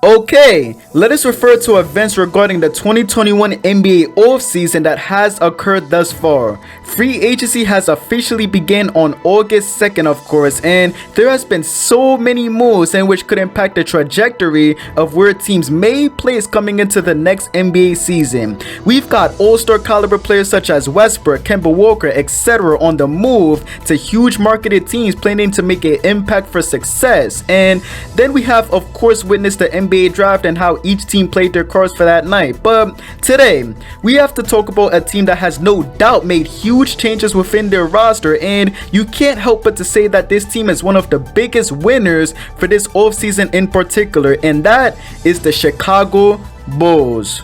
Okay, let us refer to events regarding the 2021 NBA offseason that has occurred thus far. Free agency has officially begun on August 2nd, of course, and there has been so many moves in which could impact the trajectory of where teams may place coming into the next NBA season. We've got all-star caliber players such as Westbrook, Kemba Walker, etc. on the move to huge marketed teams planning to make an impact for success. And then we have, of course, witnessed the NBA draft and how each team played their cards for that night. But today we have to talk about a team that has no doubt made huge changes within their roster, and you can't help but to say that this team is one of the biggest winners for this offseason in particular, and that is the Chicago Bulls.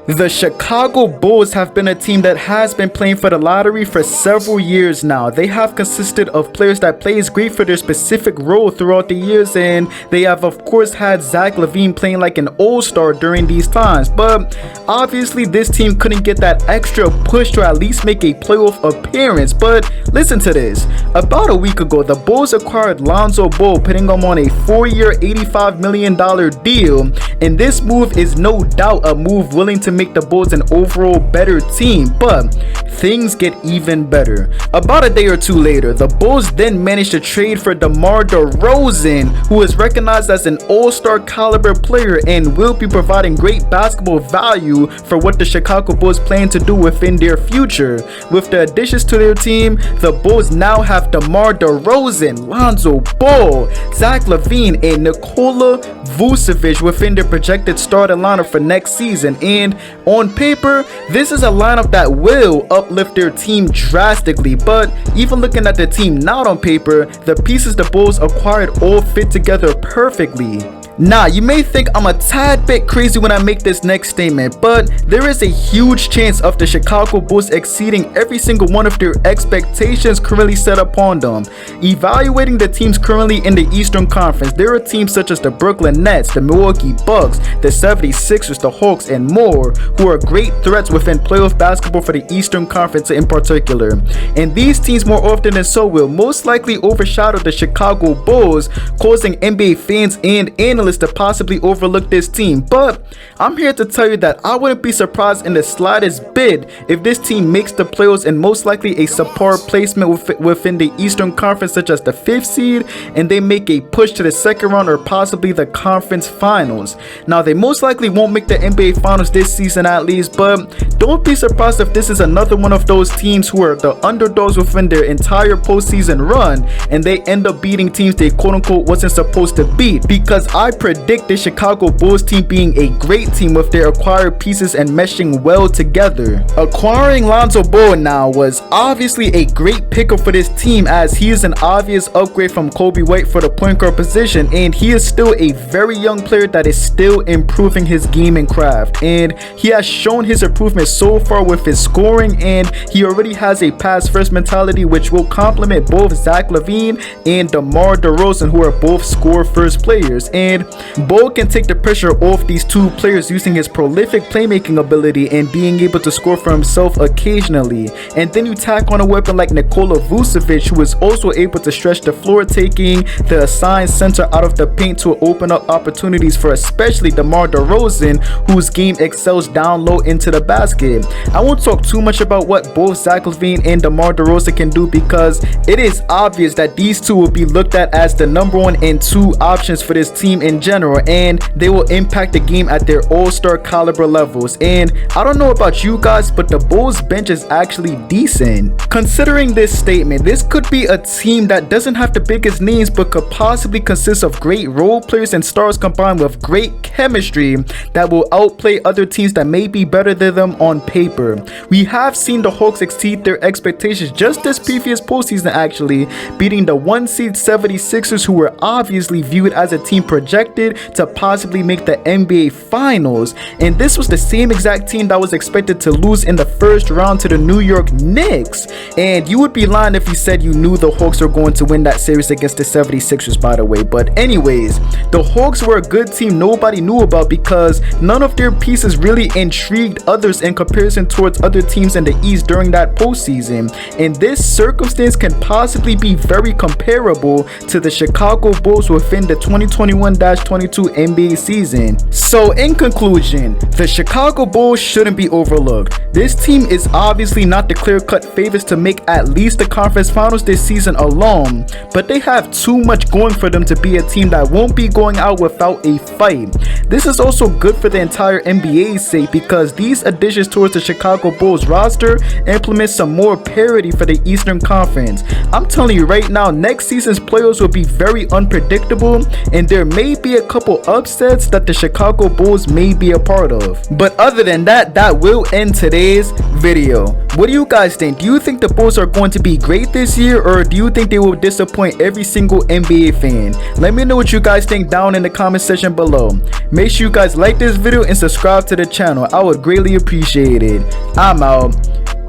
The Chicago Bulls have been a team that has been playing for the lottery for several years now. They have consisted of players that plays great for their specific role throughout the years, and they have of course had Zach Lavine playing like an all-star during these times. But obviously this team couldn't get that extra push to at least make a playoff appearance. But listen to this. About a week ago, the Bulls acquired Lonzo, putting him on a 4-year $85 million deal, and this move is no doubt a move willing to make the Bulls an overall better team. But things get even better. About a day or two later, the Bulls then managed to trade for Demar Derozan, who is recognized as an all-star caliber player and will be providing great basketball value for what the Chicago Bulls plan to do within their future. With the additions to their team, the Bulls now have Demar Derozan, Lonzo Ball, Zach Lavine, and Nikola Vucevic within their projected starting lineup for next season. And on paper, this is a lineup that will uplift their team drastically. But even looking at the team now on paper, the pieces the Bulls acquired all fit together perfectly. Now, you may think I'm a tad bit crazy when I make this next statement, but there is a huge chance of the Chicago Bulls exceeding every single one of their expectations currently set upon them. Evaluating the teams currently in the Eastern Conference, there are teams such as the Brooklyn Nets, the Milwaukee Bucks, the 76ers, the Hawks, and more, who are great threats within playoff basketball for the Eastern Conference in particular. And these teams more often than so will most likely overshadow the Chicago Bulls, causing NBA fans and analysts to possibly overlook this team. But I'm here to tell you that I wouldn't be surprised in the slightest bit if this team makes the playoffs and most likely a subpar placement within the Eastern Conference, such as the 5th seed, and they make a push to the second round or possibly the conference finals. Now, they most likely won't make the NBA finals this season at least, but don't be surprised if this is another one of those teams who are the underdogs within their entire postseason run and they end up beating teams they quote-unquote wasn't supposed to beat, because I predict the Chicago Bulls team being a great team with their acquired pieces and meshing well together. Acquiring Lonzo Ball now was obviously a great pickup for this team, as he is an obvious upgrade from Kobe White for the point guard position, and he is still a very young player that is still improving his game and craft, and he has shown his improvement so far with his scoring, and he already has a pass first mentality which will complement both Zach Lavine and DeMar DeRozan, who are both score first players. And Ball can take the pressure off these two players using his prolific playmaking ability and being able to score for himself occasionally. And then you tack on a weapon like Nikola Vucevic, who is also able to stretch the floor, taking the assigned center out of the paint to open up opportunities for especially DeMar DeRozan, whose game excels down low into the basket. I won't talk too much about what both Zach Lavine and DeMar DeRozan can do, because it is obvious that these two will be looked at as the number 1 and 2 options for this team in general, and they will impact the game at their all-star caliber levels. And I don't know about you guys, but the Bulls bench is actually decent. Considering this statement, this could be a team that doesn't have the biggest names but could possibly consist of great role players and stars combined with great chemistry that will outplay other teams that may be better than them on paper. We have seen the Hawks exceed their expectations just this previous postseason, actually beating the 1 seed 76ers, who were obviously viewed as a team projected projected to possibly make the NBA Finals, and this was the same exact team that was expected to lose in the first round to the New York Knicks. And you would be lying if you said you knew the Hawks were going to win that series against the 76ers, by the way. But anyways, the Hawks were a good team nobody knew about because none of their pieces really intrigued others in comparison towards other teams in the East during that postseason. And this circumstance can possibly be very comparable to the Chicago Bulls within the 2021-22 NBA season. So in conclusion, the Chicago Bulls shouldn't be overlooked. This team is obviously not the clear-cut favorites to make at least the conference finals this season alone, but they have too much going for them to be a team that won't be going out without a fight. This is also good for the entire NBA's sake because these additions towards the Chicago Bulls roster implement some more parity for the Eastern Conference. I'm telling you right now, next season's playoffs will be very unpredictable, and there may be a couple upsets that the Chicago Bulls may be a part of. But other than that, that will end today's video. What do you guys think? Do you think the Bulls are going to be great this year, or do you think they will disappoint every single NBA fan? Let me know what you guys think down in the comment section below. Make sure you guys like this video and subscribe to the channel. I would greatly appreciate it. I'm out.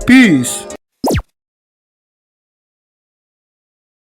Peace.